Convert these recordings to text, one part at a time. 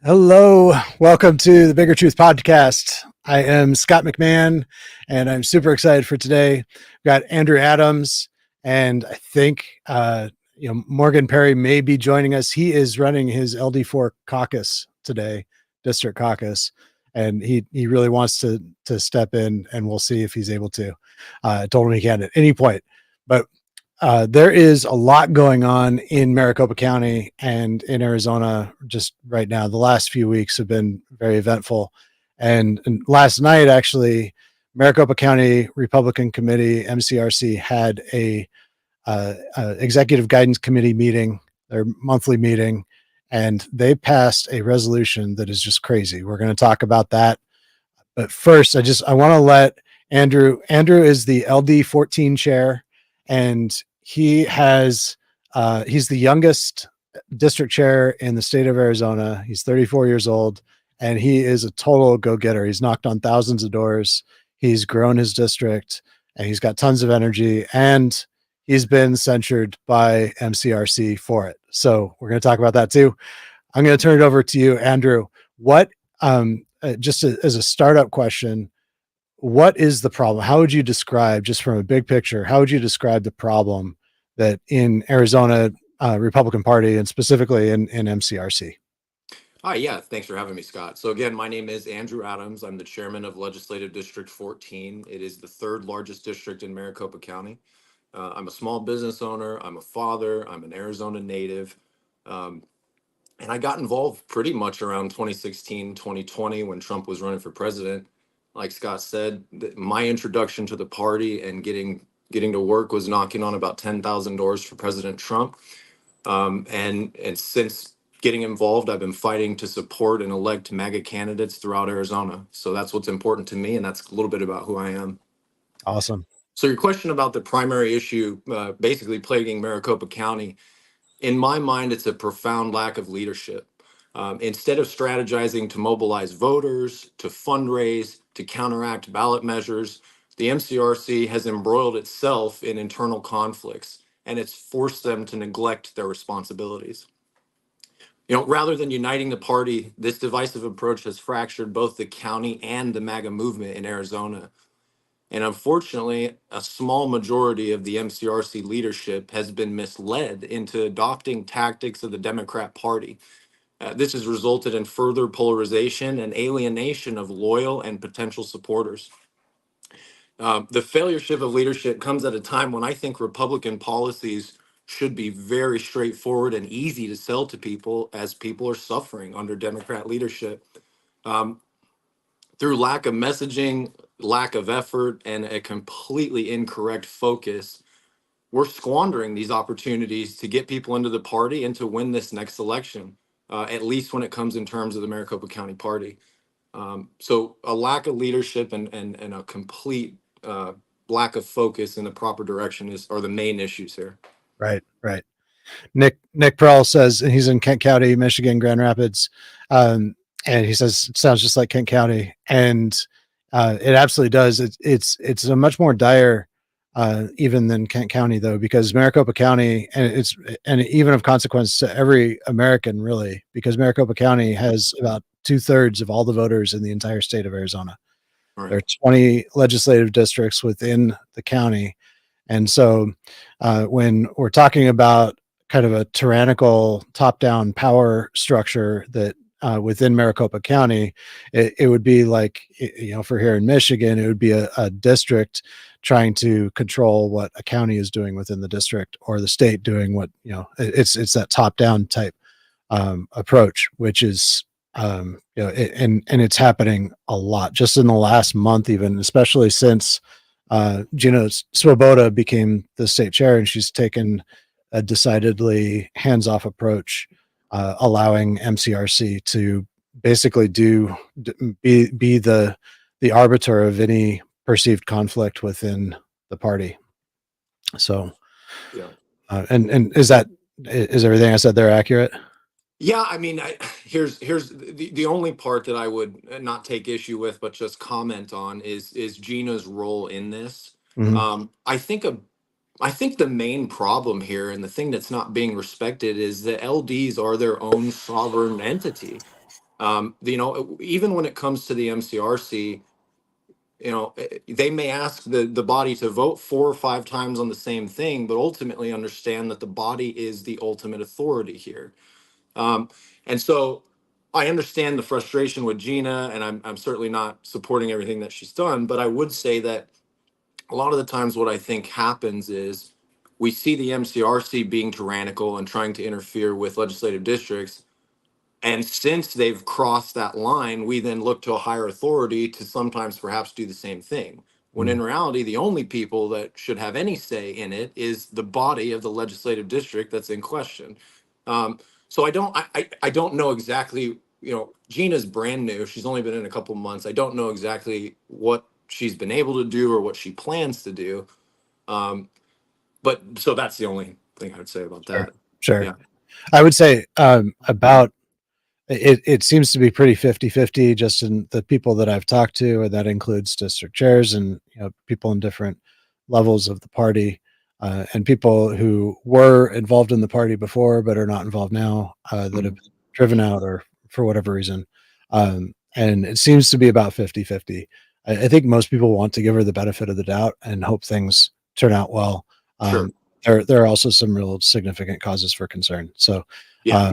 Hello, welcome to the Bigger Truth Podcast. I am Scott McMahon, and I'm super excited for today. We've got Andrew Adams, and I think Morgan Perry may be joining us. He is running his LD4 caucus today, district caucus, and he really wants to step in, and we'll see if he's able to. I told him he can at any point, but there is a lot going on in Maricopa County and in Arizona just right now. The last few weeks have been very eventful. And last night, actually, Maricopa County Republican Committee, MCRC, had a executive guidance committee meeting, their monthly meeting, and they passed a resolution that is just crazy. We're going to talk about that. But first, I want to let Andrew is the LD14 chair, and he's the youngest district chair in the state of Arizona. He's 34 years old, and he is a total go-getter. He's knocked on thousands of doors. He's grown his district, and he's got tons of energy, and he's been censured by MCRC for it. So we're going to talk about that too. I'm going to turn it over to you, Andrew. What, as a startup question, what is the problem? How would you describe, just from a big picture, how would you describe the problem that in Arizona Republican Party and specifically in MCRC? Hi, yeah, thanks for having me, Scott. So again, my name is Andrew Adams. I'm the chairman of Legislative District 14. It is the third largest district in Maricopa County. I'm a small business owner. I'm a father. I'm an Arizona native. And I got involved pretty much around 2016, 2020 when Trump was running for president. Like Scott said, my introduction to the party and getting to work was knocking on about 10,000 doors for President Trump. And since getting involved, I've been fighting to support and elect MAGA candidates throughout Arizona. So that's what's important to me, and that's a little bit about who I am. Awesome. So your question about the primary issue basically plaguing Maricopa County, in my mind, it's a profound lack of leadership. Instead of strategizing to mobilize voters, to fundraise, to counteract ballot measures, the MCRC has embroiled itself in internal conflicts, and it's forced them to neglect their responsibilities. Rather than uniting the party, this divisive approach has fractured both the county and the MAGA movement in Arizona. And unfortunately, a small majority of the MCRC leadership has been misled into adopting tactics of the Democrat Party. This has resulted in further polarization and alienation of loyal and potential supporters. The failureship of leadership comes at a time when I think Republican policies should be very straightforward and easy to sell to people as people are suffering under Democrat leadership. Through lack of messaging, lack of effort, and a completely incorrect focus, we're squandering these opportunities to get people into the party and to win this next election, at least when it comes in terms of the Maricopa County Party. So a lack of leadership and a complete lack of focus in the proper direction are the main issues here. Right. Nick Pearl says he's in Kent County, Michigan, Grand Rapids. And he says it sounds just like Kent County. And it absolutely does. It's a much more dire even than Kent County, though, because Maricopa County, and even of consequence to every American, really, because Maricopa County has about 2/3 of all the voters in the entire state of Arizona. Right. There are 20 legislative districts within the county. And so when we're talking about kind of a tyrannical top-down power structure that within Maricopa County, it would be like, for here in Michigan, it would be a district trying to control what a county is doing within the district, or the state doing what, it's that top-down type approach, which is, and it's happening a lot just in the last month, even, especially since Gina Swoboda became the state chair, and she's taken a decidedly hands-off approach, allowing MCRC to basically be the arbiter of any perceived conflict within the party. So, Yeah. And is everything I said there accurate? Yeah, I mean, here's the only part that I would not take issue with, but just comment on is Gina's role in this. Mm-hmm. I think the main problem here, and the thing that's not being respected, is that LDs are their own sovereign entity. Even when it comes to the MCRC, they may ask the body to vote 4 or 5 times on the same thing, but ultimately understand that the body is the ultimate authority here. Um, and so I understand the frustration with Gina, and I'm certainly not supporting everything that she's done, but I would say that a lot of the times what I think happens is we see the MCRC being tyrannical and trying to interfere with legislative districts. And since they've crossed that line, we then look to a higher authority to sometimes perhaps do the same thing. When in reality, the only people that should have any say in it is the body of the legislative district that's in question. Um, so I don't know exactly, Gina's brand new. She's only been in a couple months. I don't know exactly what she's been able to do or what she plans to do. Um, but so that's the only thing I would say about Sure. that. Sure. Yeah. I would say about it seems to be pretty 50-50 just in the people that I've talked to, and that includes district chairs and people in different levels of the party, and people who were involved in the party before but are not involved now, that have Mhm. been driven out or for whatever reason. And it seems to be about 50-50. I think most people want to give her the benefit of the doubt and hope things turn out well. Sure. There are also some real significant causes for concern. So, Yeah. uh,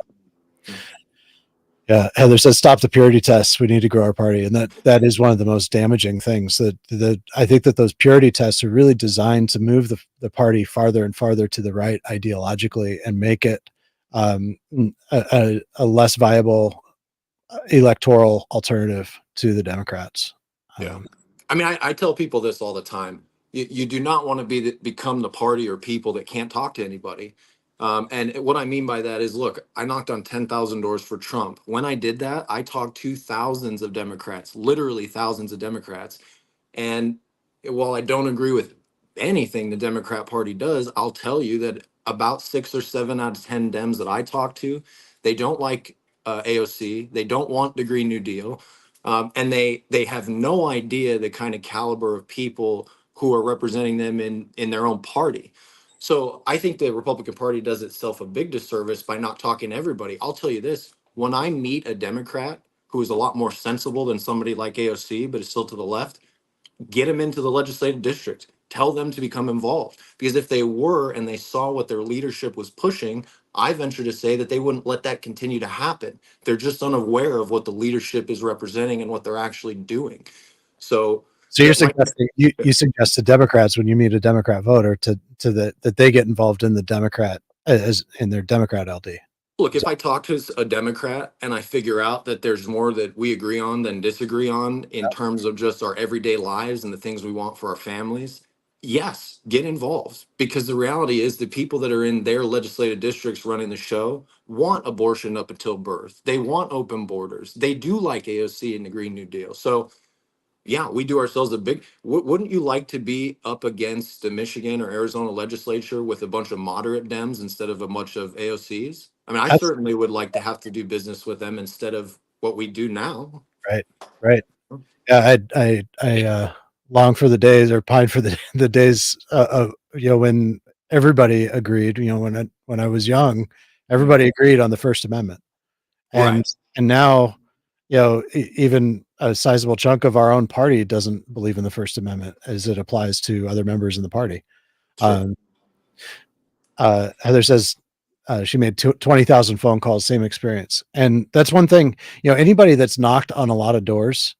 yeah, Heather says, "Stop the purity tests. We need to grow our party," and that is one of the most damaging things. That I think that those purity tests are really designed to move the party farther and farther to the right ideologically and make it a less viable electoral alternative to the Democrats. Yeah. Um, I mean, I tell people this all the time. You do not want to become the party or people that can't talk to anybody. And what I mean by that is, look, I knocked on 10,000 doors for Trump. When I did that, I talked to thousands of Democrats, literally thousands of Democrats. And while I don't agree with anything the Democrat Party does, I'll tell you that about 6 or 7 out of 10 Dems that I talk to, they don't like AOC. They don't want the Green New Deal. And they have no idea the kind of caliber of people who are representing them in their own party. So I think the Republican Party does itself a big disservice by not talking to everybody. I'll tell you this: when I meet a Democrat who is a lot more sensible than somebody like AOC, but is still to the left, get them into the legislative district. Tell them to become involved. Because if they were and they saw what their leadership was pushing, I venture to say that they wouldn't let that continue to happen. They're just unaware of what the leadership is representing and what they're actually doing. So so you're that my suggesting you suggest to Democrats when you meet a Democrat voter that they get involved in the Democrat as in their Democrat LD. look, if I talk to a Democrat and I figure out that there's more that we agree on than disagree on in terms of just our everyday lives and the things we want for our families, yes, get involved. Because the reality is the people that are in their legislative districts running the show want abortion up until birth. They want open borders. They do like AOC and the Green New Deal. So yeah, we do ourselves a big. Wouldn't you like to be up against the Michigan or Arizona legislature with a bunch of moderate Dems instead of a bunch of AOCs? I mean, I That's certainly would like to have to do business with them instead of what we do now. right. Right. Yeah, I long for the days or pine for the days of when everybody agreed. When I was young, Mhm. everybody agreed on the First Amendment, and Right, and now even a sizable chunk of our own party doesn't believe in the First Amendment as it applies to other members in the party. sure. Um, Heather says she made 20,000 phone calls, same experience. And that's one thing, anybody that's knocked on a lot of doors,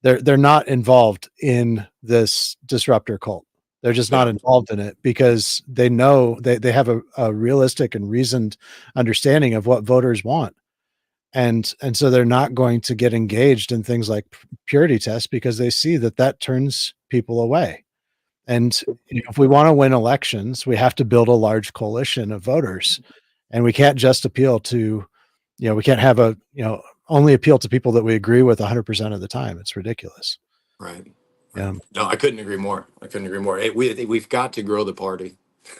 they're not involved in this disruptor cult. They're just not Yeah, involved in it because they know they have a realistic and reasoned understanding of what voters want. And so they're not going to get engaged in things like purity tests because they see that turns people away. And if we want to win elections, we have to build a large coalition of voters. And we can't just appeal to, we can't have only appeal to people that we agree with 100% of the time. It's ridiculous. right, right. Yeah. No, I couldn't agree more. I couldn't agree more. We've got to grow the party.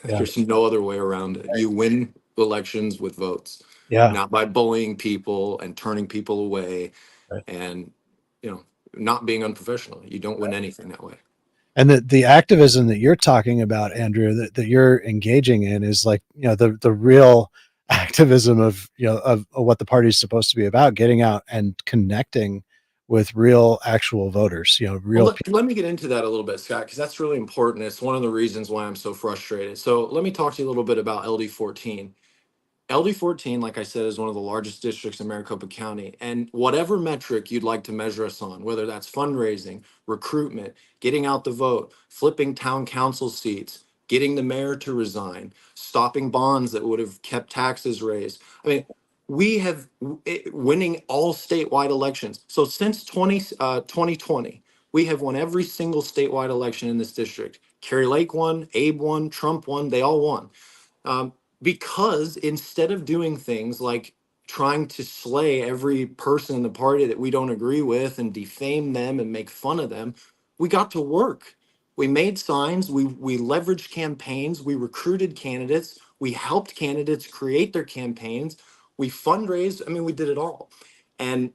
Yeah. There's no other way around it. You win elections with votes, Yeah. not by bullying people and turning people away Right. and not being unprofessional. You don't win anything that way. And the activism that you're talking about, Andrew, that you're engaging in is like, the real activism of of what the party is supposed to be about, getting out and connecting with real actual voters, Well, real people. let me get into that a little bit, Scott, because that's really important. It's one of the reasons why I'm so frustrated. So let me talk to you a little bit about LD14. LD14, like I said, is one of the largest districts in Maricopa County. And whatever metric you'd like to measure us on, whether that's fundraising, recruitment, getting out the vote, flipping town council seats, getting the mayor to resign, stopping bonds that would have kept taxes raised. I mean, we have winning all statewide elections. So since 2020, we have won every single statewide election in this district. Kerry Lake won, Abe won, Trump won, they all won. Um, because instead of doing things like trying to slay every person in the party that we don't agree with and defame them and make fun of them, we got to work. We made signs, we leveraged campaigns, we recruited candidates, we helped candidates create their campaigns, we fundraised. I mean, we did it all. And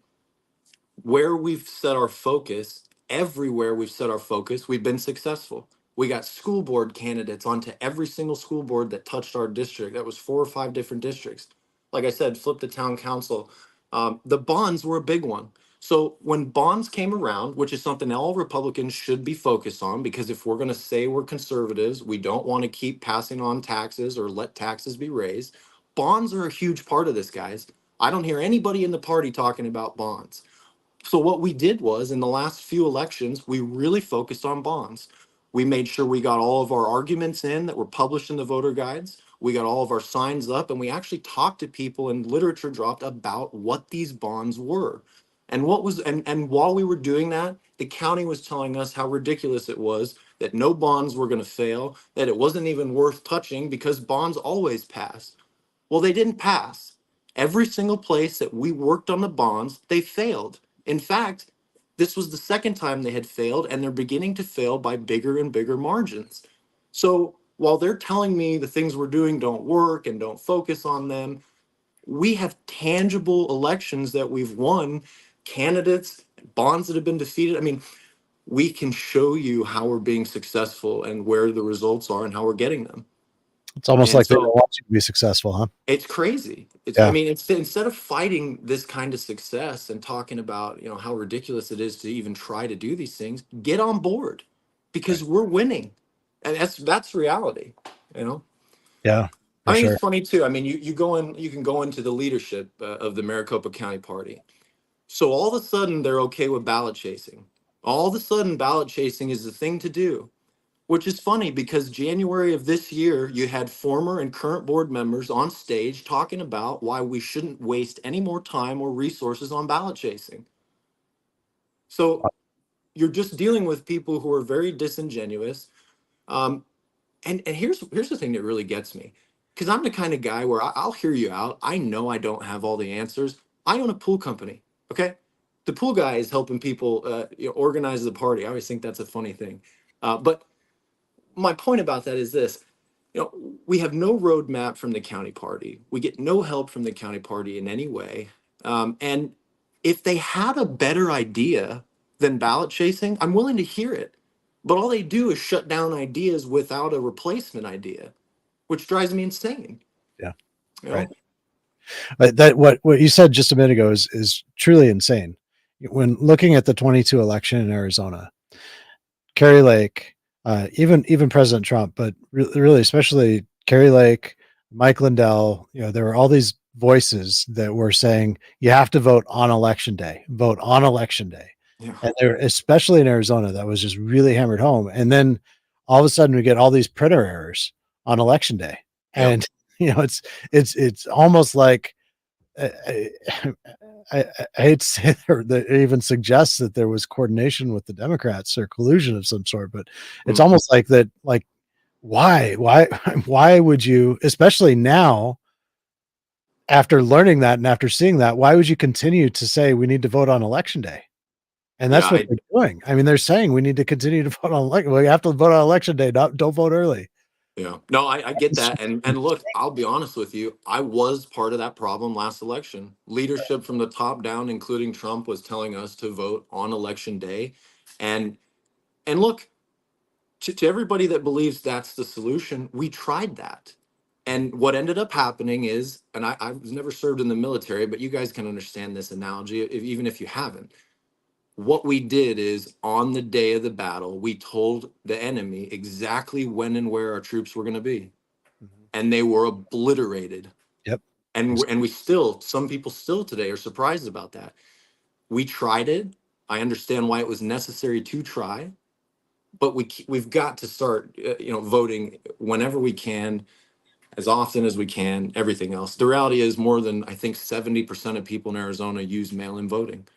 where we've set our focus, everywhere we've set our focus, we've been successful. We got school board candidates onto every single school board that touched our district. That was 4 or 5 different districts. Like I said, flip the town council. The bonds were a big one. So when bonds came around, which is something all Republicans should be focused on, because if we're going to say we're conservatives, we don't want to keep passing on taxes or let taxes be raised. Bonds are a huge part of this, guys. I don't hear anybody in the party talking about bonds. So what we did was in the last few elections, we really focused on bonds. We made sure we got all of our arguments in that were published in the voter guides. We got all of our signs up, and we actually talked to people and literature dropped about what these bonds were. And what was and while we were doing that, the county was telling us how ridiculous it was that no bonds were going to fail, that it wasn't even worth touching because bonds always pass. Well, they didn't pass. Every single place that we worked on the bonds, they failed. In fact, this was the second time they had failed, and they're beginning to fail by bigger and bigger margins. So while they're telling me the things we're doing don't work and don't focus on them, we have tangible elections that we've won, candidates, bonds that have been defeated. I mean, we can show you how we're being successful and where the results are and how we're getting them. It's almost And like they don't so want you to be successful, huh? it's crazy. I Yeah. mean, it's instead of fighting this kind of success and talking about, how ridiculous it is to even try to do these things, get on board Right. because we're winning. And that's reality, you know. Yeah, I for mean, sure. it's funny too. I mean, you can go into the leadership of the Maricopa County Party. So all of a sudden they're okay with ballot chasing. All of a sudden ballot chasing is the thing to do. Which is funny because January of this year, you had former and current board members on stage talking about why we shouldn't waste any more time or resources on ballot chasing. So you're just dealing with people who are very disingenuous. Um, and here's the thing that really gets me, because I'm the kind of guy where I'll hear you out. I know I don't have all the answers. I own a pool company. Okay, the pool guy is helping people organize the party. I always think that's a funny thing, but my point about that is this. We have no roadmap from the county party. We get no help from the county party in any way. And if they had a better idea than ballot chasing, I'm willing to hear it. But all they do is shut down ideas without a replacement idea, which drives me insane. Yeah. You Right. know? That what you said just a minute ago is truly insane. When looking at the 22 election in Arizona, Kerry Lake, even President Trump, but really especially Kerry Lake, Mike Lindell, there were all these voices that were saying you have to vote on election day, vote on election day. Yeah. And there, especially in Arizona, that was just really hammered home. And then all of a sudden we get all these printer errors on election day. Yeah. And it's almost like I, I hate to say that it even suggests that there was coordination with the Democrats or collusion of some sort, but it's Mm. almost like that. Like, why, why would you, especially now, after learning that and after seeing that, why would you continue to say we need to vote on election day? And Yeah. that's what they're doing. I mean, they're saying we need to continue to vote on election. Well, you have to vote on election day. Don't vote early. Yeah. No, I get It's that. And look, I'll be honest with you. I was part of that problem last election. Leadership from the top down, including Trump, was telling us to vote on election day. And and look, to everybody that believes that's the solution, we tried that. And what ended up happening is, and I was never served in the military, but you guys can understand this analogy, even if you haven't. What we did is on the day of the battle, we told the enemy exactly when and where our troops were going to be, Mhm. and they were obliterated. Yep. And we still, some people still today are surprised about that. We tried it. I understand why it was necessary to try, but we've got to start, voting whenever we can, as often as we can. Everything else. The reality is, more than I think 70% of people in Arizona use mail-in voting.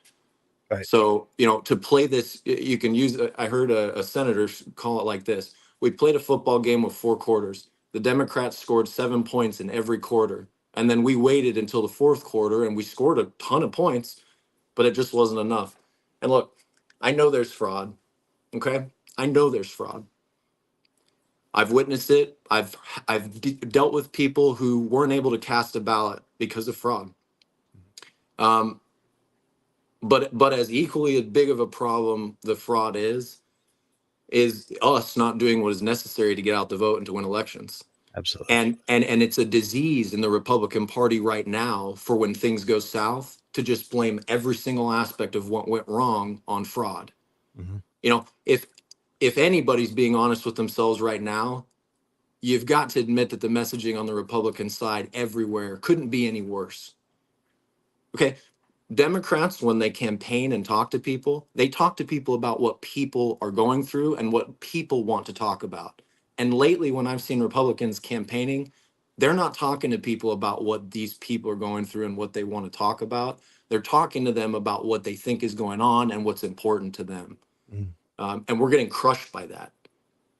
Right. So, to play this, you can use. I heard a senator call it like this: we played a football game with 4 quarters. The Democrats scored 7 points in every quarter, and then we waited until the fourth quarter, and we scored a ton of points, but it just wasn't enough. And look, I know there's fraud. Okay, I know there's fraud. I've witnessed it. I've dealt with people who weren't able to cast a ballot because of fraud. Um, but as equally as big of a problem the fraud is us not doing what is necessary to get out the vote and to win elections. Absolutely. And it's a disease in the Republican Party right now for when things go south to just blame every single aspect of what went wrong on fraud. Hmm. If anybody's being honest with themselves right now, you've got to admit that the messaging on the Republican side everywhere couldn't be any worse. Okay. Democrats, when they campaign and talk to people, they talk to people about what people are going through and what people want to talk about. And lately, when I've seen Republicans campaigning, they're not talking to people about what these people are going through and what they want to talk about. They're talking to them about what they think is going on and what's important to them. Mm. And we're getting crushed by that.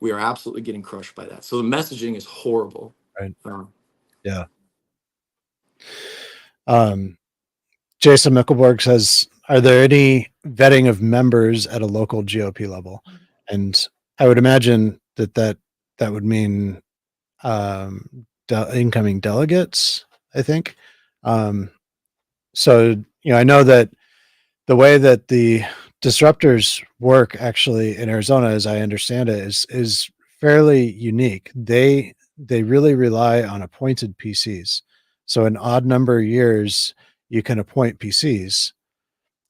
We are absolutely getting crushed by that. So the messaging is horrible. Right. Um, Yeah. Um, Jason Mickelborg says, "Are there any vetting of members at a local GOP level?" And I would imagine that would mean incoming delegates. I think. Um, so I know that the way that the disruptors work actually in Arizona, as I understand it, is fairly unique. They really rely on appointed PCs. So in odd number of years, you can appoint PCs,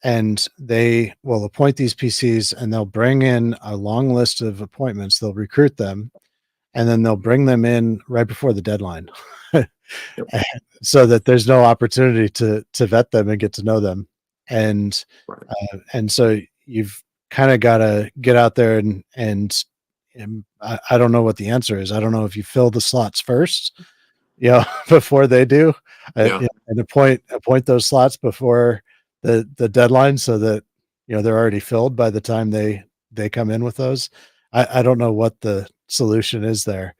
and they will appoint these PCs, and they'll bring in a long list of appointments. They'll recruit them, and then they'll bring them in right before the deadline. Yep. So that there's no opportunity to vet them and get to know them. And Right. so you've kind of got to get out there and I don't know what the answer is. I don't know if you fill the slots first, before they do, Yeah. and appoint those slots before the deadline, so that they're already filled by the time they come in with those. I don't know what the solution is there,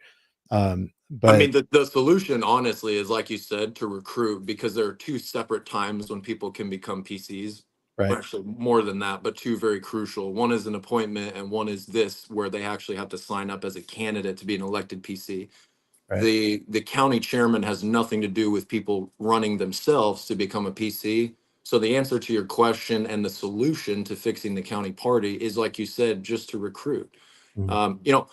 I but mean, the solution, honestly, is like you said, to recruit, because there are two separate times when people can become PCs. Or right, actually, more than that, but two very crucial. One is an appointment, and one is this, where they actually have to sign up as a candidate to be an elected PC. right, The county chairman has nothing to do with people running themselves to become a PC. So the answer to your question and the solution to fixing the county party is, like you said, just to recruit. mm, Um, you know,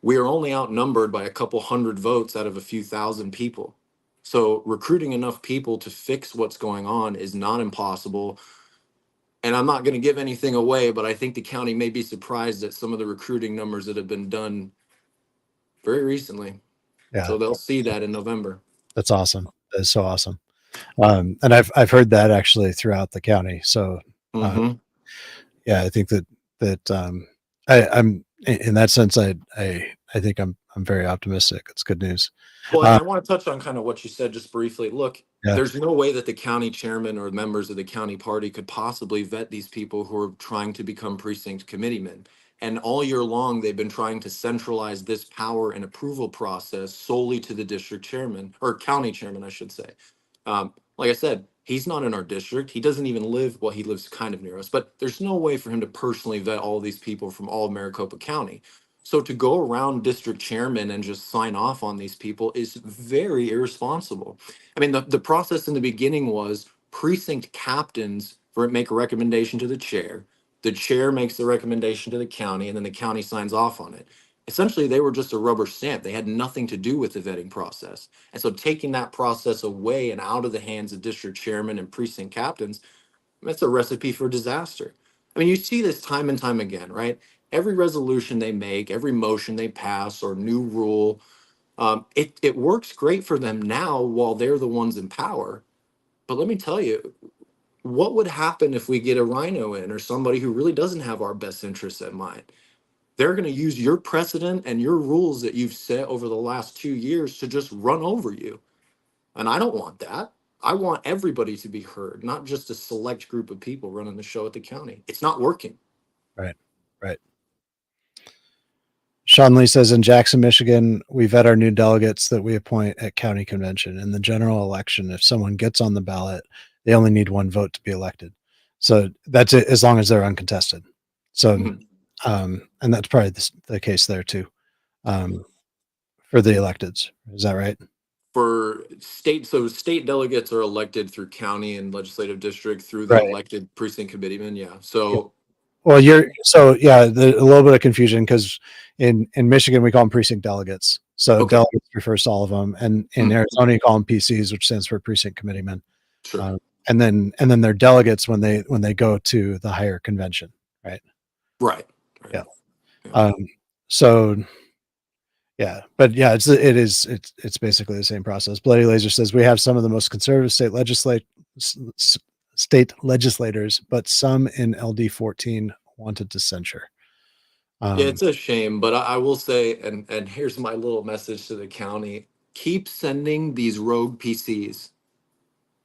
we are only outnumbered by a couple hundred votes out of a few thousand people. So recruiting enough people to fix what's going on is not impossible. And I'm not going to give anything away, but I think the county may be surprised at some of the recruiting numbers that have been done very recently. yeah, So they'll see that in November. that's awesome. That's so awesome. And I've heard that actually throughout the county. So uh, Hmm. yeah, I think that I'm in that sense. I think I'm very optimistic. It's good news. Well, and Uh, I want to touch on kind of what you said just briefly. Look, yeah, there's no way that the county chairman or members of the county party could possibly vet these people who are trying to become precinct committeemen. And all year long, they've been trying to centralize this power and approval process solely to the district chairman, or county chairman, I should say. Like I said, he's not in our district. He doesn't even live, well, he lives kind of near us, but there's no way for him to personally vet all these people from all of Maricopa County. So to go around district chairman and just sign off on these people is very irresponsible. I mean, the process in the beginning was precinct captains make a recommendation to the chair. The chair makes the recommendation to the county, and then the county signs off on it. essentially they were just a rubber stamp. They had nothing to do with the vetting process. And so taking that process away and out of the hands of district chairmen and precinct captains, that's a recipe for disaster. I mean, you see this time and time again, right? Every resolution they make, every motion they pass or new rule, it works great for them now while they're the ones in power. But let me tell you, what would happen if we get a rhino in or somebody who really doesn't have our best interests at mind? They're going to use your precedent and your rules that you've set over the last 2 years to just run over you. And I don't want that. I want everybody to be heard, not just a select group of people running the show at the county. It's not working. Right. Right. Sean Lee says in Jackson, Michigan, we vet our new delegates that we appoint at county convention. In the general election, if someone gets on the ballot, they only need one vote to be elected. So that's it, as long as they're uncontested. So, and that's probably the case there too, for the electeds. Is that right? For state delegates are elected through county and legislative district through the Right. elected precinct committeemen. Yeah. So, well, a little bit of confusion because in Michigan we call them precinct delegates. So okay. delegates refers to all of them, and in Arizona you call them PCs, which stands for precinct committeemen. Sure. And then they're delegates when they go to the higher convention, right? Right. Yeah. So yeah, but yeah, it's basically the same process. Bloody Laser says we have some of the most conservative state legislators, but some in LD 14 wanted to censure. Yeah, it's a shame, but I will say, and here's my little message to the county: keep sending these rogue PCs.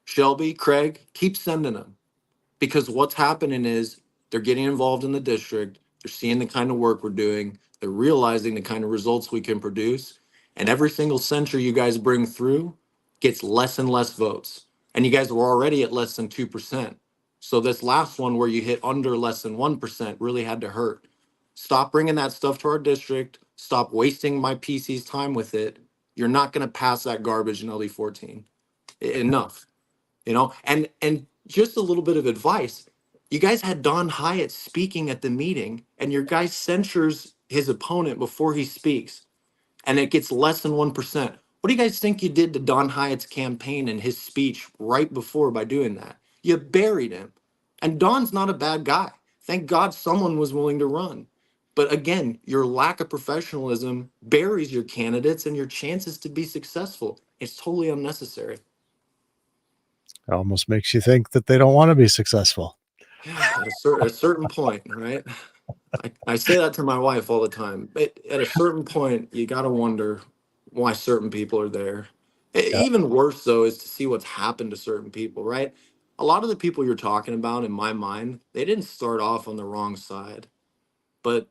Shelby, Craig, keep sending them, because what's happening is they're getting involved in the district. They're seeing the kind of work we're doing. They're realizing the kind of results we can produce. And every single censure you guys bring through gets less and less votes. And you guys were already at less than 2%. So this last one where you hit under less than 1% really had to hurt. Stop bringing that stuff to our district. Stop wasting my PC's time with it. You're not going to pass that garbage in LD 14. Enough. And just a little bit of advice. You guys had Don Hyatt speaking at the meeting, and your guy censures his opponent before he speaks, and it gets less than 1%. What do you guys think you did to Don Hyatt's campaign and his speech right before by doing that? You buried him. And Don's not a bad guy. Thank God someone was willing to run. But again, your lack of professionalism buries your candidates and your chances to be successful. It's totally unnecessary. It almost makes you think that they don't want to be successful. Yeah, at a certain point, right? I say that to my wife all the time. But at a certain point, you got to wonder why certain people are there. Yeah. Even worse, though, is to see what's happened to certain people, right? A lot of the people you're talking about, in my mind, they didn't start off on the wrong side. But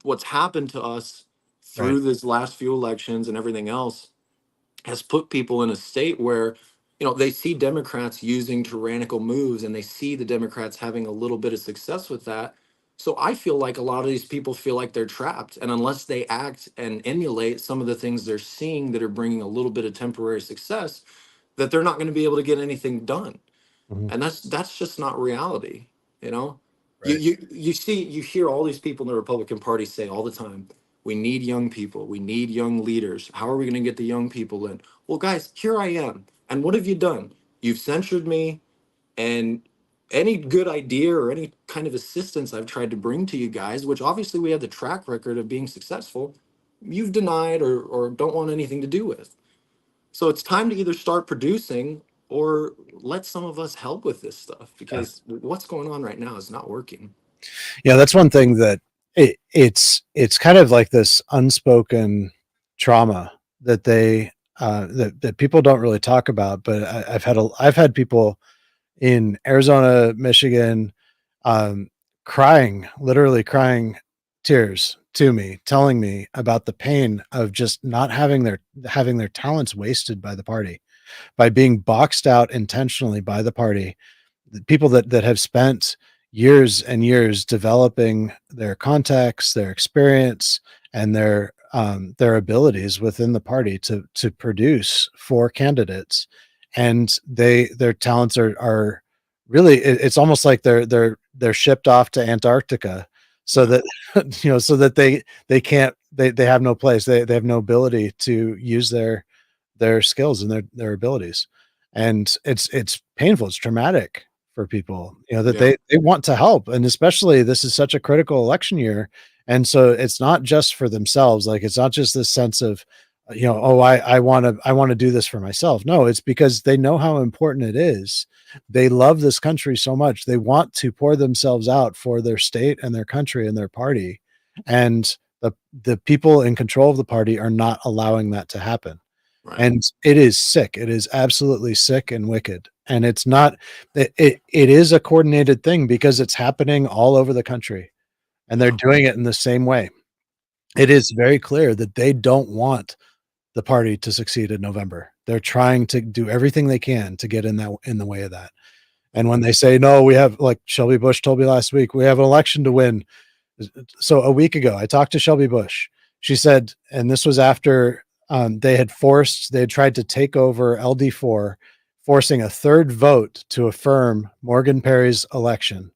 what's happened to us through this last few elections and everything else has put people in a state where, they see Democrats using tyrannical moves and they see the Democrats having a little bit of success with that. So I feel like a lot of these people feel like they're trapped, and unless they act and emulate some of the things they're seeing that are bringing a little bit of temporary success, that they're not going to be able to get anything done. And that's just not reality. You hear all these people in the Republican Party say all the time, we need young people, we need young leaders. How are we going to get the young people in? Well, guys, here I am. And what have you done? You've censured me, and any good idea or any kind of assistance I've tried to bring to you guys, which obviously we have the track record of being successful, you've denied or don't want anything to do with. So it's time to either start producing or let some of us help with this stuff, because what's going on right now is not working. Yeah, that's one thing that it's kind of like this unspoken trauma that that people don't really talk about. But I've had people in Arizona, Michigan, literally crying tears to me, telling me about the pain of just not having their talents wasted by the party, by being boxed out intentionally by the party. The people that have spent years and years developing their contacts, their experience, and their abilities within the party to produce for candidates, and their talents are really, it's almost like they're shipped off to Antarctica so Yeah. that so that they can't they have no place, they have no ability to use their skills and their abilities. And it's painful, it's traumatic for people, that Yeah. they want to help. And especially this is such a critical election year. And so it's not just for themselves. Like, it's not just this sense of, oh, I want to do this for myself. No, it's because they know how important it is. They love this country so much. They want to pour themselves out for their state and their country and their party. And the people in control of the party are not allowing that to happen. Right. And it is sick. It is absolutely sick and wicked. And it's not, it is a coordinated thing because it's happening all over the country, and they're Yeah. doing it in the same way. It is very clear that they don't want the party to succeed in November. They're trying to do everything they can to get in the way of that. And when they say, no, we have, like Shelby Bush told me last week, we have an election to win. So a week ago, I talked to Shelby Bush. She said, and this was after they had tried to take over LD4, forcing a third vote to affirm Morgan Perry's election.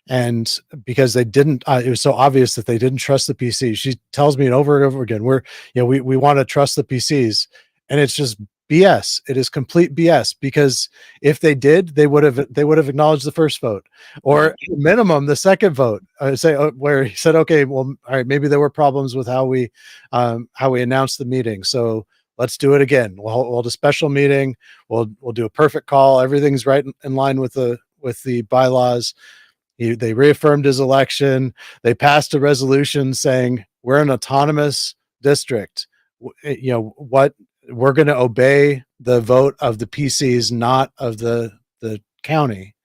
And because they didn't, it was so obvious that they didn't trust the PC. She tells me over and over again, we want to trust the PCs. And it's just BS. It is complete BS, because if they did, they would have acknowledged the first vote, or Right. at minimum the second vote. Where he said, okay, well, all right, maybe there were problems with how we announced the meeting, so let's do it again. We'll hold a special meeting. We'll do a perfect call. Everything's right in line with the bylaws. They reaffirmed his election. They passed a resolution saying we're an autonomous district. What, we're going to obey the vote of the PCs, not of the county.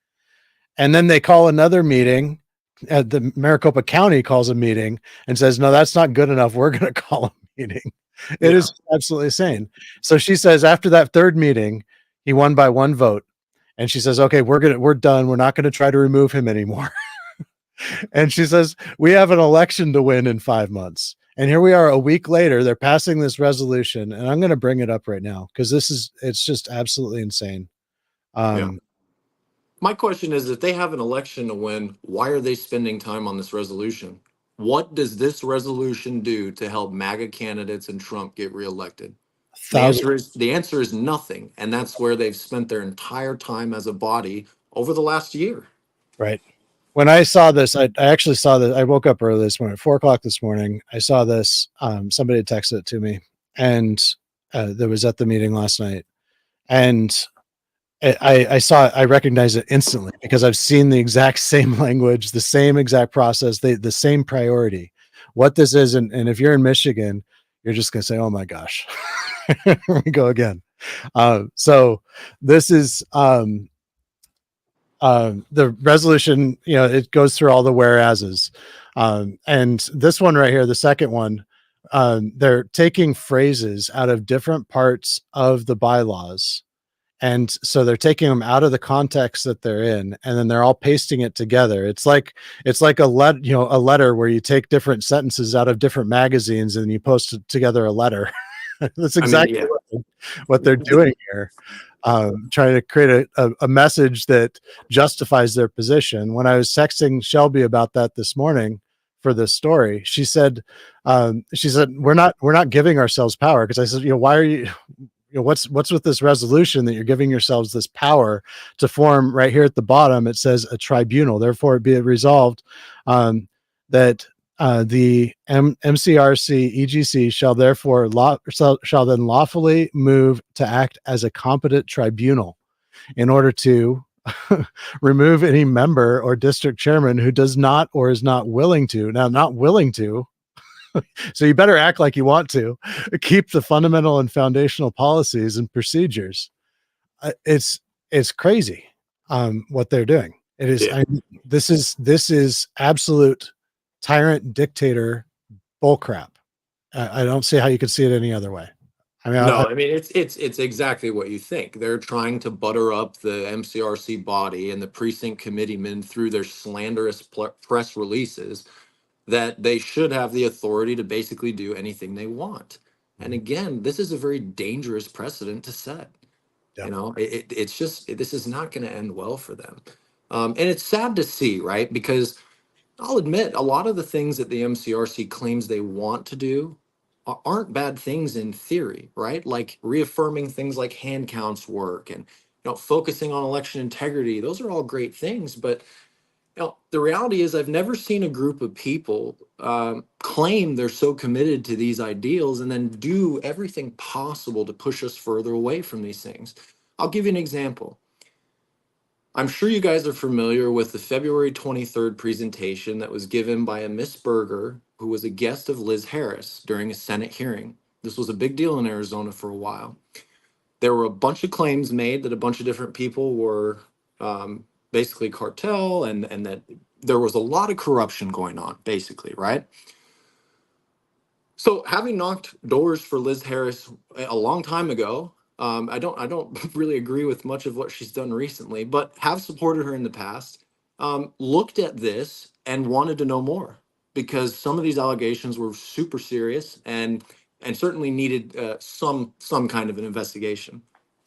And then they call another meeting. The Maricopa County calls a meeting and says, no, that's not good enough. We're going to call a meeting. It Yeah. is absolutely insane. So she says after that third meeting, he won by one vote. And she says, okay, we're done. We're not going to try to remove him anymore. And she says, we have an election to win in 5 months. And here we are a week later, they're passing this resolution. And I'm going to bring it up right now because it's just absolutely insane. Yeah. Um, My question is, if they have an election to win, why are they spending time on this resolution? What does this resolution do to help MAGA candidates and Trump get reelected? The thousand, answer is nothing, and that's where they've spent their entire time as a body over the last year. right. When I saw this, I actually saw that. I woke up early this morning, 4 o'clock this morning. I saw this. Somebody had texted it to me, and that was at the meeting last night. And I saw it, I recognized it instantly because I've seen the exact same language, the same exact process, the same priority. What this is, and if you're in Michigan, you're just gonna say, "Oh my gosh, here we go again." So this is the resolution. It goes through all the whereases, and this one right here, the second one, they're taking phrases out of different parts of the bylaws, and so they're taking them out of the context that they're in, and then they're all pasting it together. It's like a letter where you take different sentences out of different magazines and you post together a letter. That's I mean, exactly yeah. what they're doing here. Trying to create a message that justifies their position. When I was texting Shelby about that this morning for this story, she said we're not giving ourselves power, because I said, why are you, what's with this resolution that you're giving yourselves this power to form? Right here at the bottom it says a tribunal, therefore be it resolved, that the MCRC EGC shall then lawfully move to act as a competent tribunal in order to remove any member or district chairman who does not or is not willing to. Now, not willing to, so you better act like you want to keep the fundamental and foundational policies and procedures. It's crazy, what they're doing. It is. Yeah. This is absolute tyrant dictator bullcrap. I don't see how you could see it any other way. I mean, No, I mean it's exactly what you think. They're trying to butter up the MCRC body and the precinct committeemen through their slanderous press releases that they should have the authority to basically do anything they want. And again, this is a very dangerous precedent to set. yeah, It's just this is not going to end well for them. And it's sad to see, right? Because I'll admit a lot of the things that the MCRC claims they want to do aren't bad things in theory, right? Like reaffirming things like hand counts work and focusing on election integrity. Those are all great things, but the reality is I've never seen a group of people claim they're so committed to these ideals and then do everything possible to push us further away from these things. I'll give you an example. I'm sure you guys are familiar with the February 23rd presentation that was given by a Miss Berger, who was a guest of Liz Harris during a Senate hearing. This was a big deal in Arizona for a while. There were a bunch of claims made that a bunch of different people were basically cartel and that there was a lot of corruption going on, basically, right? So having knocked doors for Liz Harris a long time ago, I don't really agree with much of what she's done recently, but have supported her in the past. Looked at this and wanted to know more because some of these allegations were super serious and certainly needed some kind of an investigation.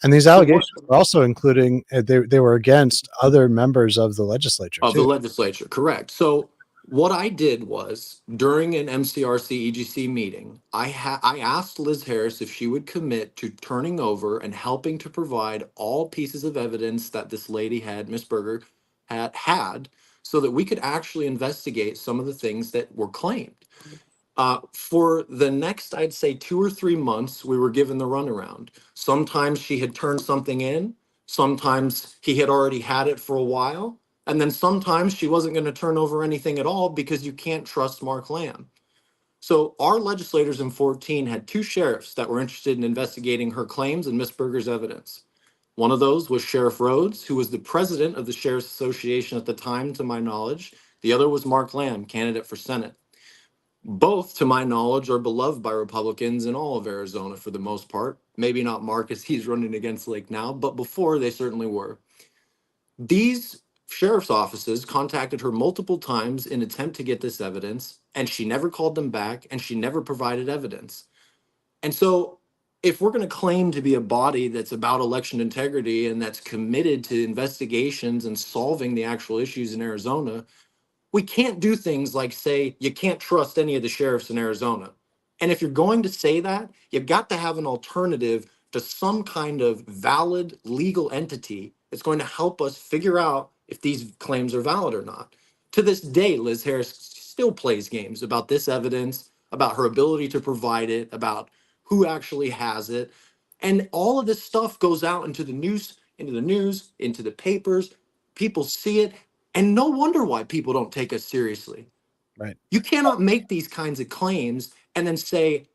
And these So what allegations were also including they were against other members of the legislature of the too. legislature, correct? So what I did was during an MCRC EGC meeting, I asked Liz Harris if she would commit to turning over and helping to provide all pieces of evidence that this lady had, Miss Berger, had, so that we could actually investigate some of the things that were claimed. For the next, I'd say 2 or 3 months, we were given the runaround. Sometimes she had turned something in, sometimes he had already had it for a while, and then sometimes she wasn't going to turn over anything at all because you can't trust Mark Lamb. So our legislators in 14 had two sheriffs that were interested in investigating her claims and Miss Berger's evidence. One of those was Sheriff Rhodes, who was the president of the Sheriff's Association at the time, to my knowledge. The other was Mark Lamb, candidate for Senate. Both, to my knowledge, are beloved by Republicans in all of Arizona for the most part. Maybe not Mark as he's running against Lake now, but before they certainly were. These sheriff's offices contacted her multiple times in attempt to get this evidence, and she never called them back and she never provided evidence. And so if we're going to claim to be a body that's about election integrity and that's committed to investigations and solving the actual issues in Arizona, we can't do things like say you can't trust any of the sheriffs in Arizona. And if you're going to say that, you've got to have an alternative to some kind of valid legal entity that's going to help us figure out if these claims are valid or not. To this day, Liz Harris still plays games about this evidence, about her ability to provide it, about who actually has it. And all of this stuff goes out into the papers. People see it, and no wonder why people don't take us seriously. Right. You cannot make these kinds of claims and then say,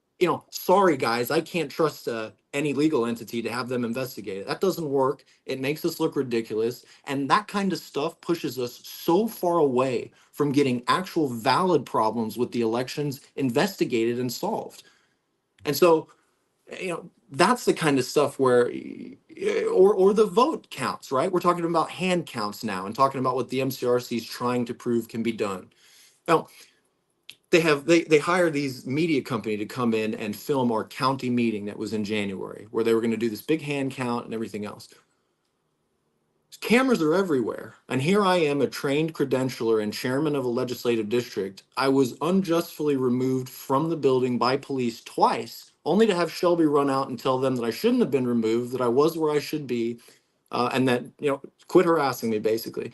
sorry guys, I can't trust any legal entity to have them investigate it. That doesn't work. It makes us look ridiculous. And that kind of stuff pushes us so far away from getting actual valid problems with the elections investigated and solved. And so, that's the kind of stuff where or the vote counts, right? We're talking about hand counts now and talking about what the MCRC is trying to prove can be done. Now, they hire these media company to come in and film our county meeting that was in January, where they were going to do this big hand count and everything else. Cameras are everywhere. And here I am, a trained credentialer and chairman of a legislative district. I was unjustly removed from the building by police twice, only to have Shelby run out and tell them that I shouldn't have been removed, that I was where I should be, and that, quit harassing me, basically.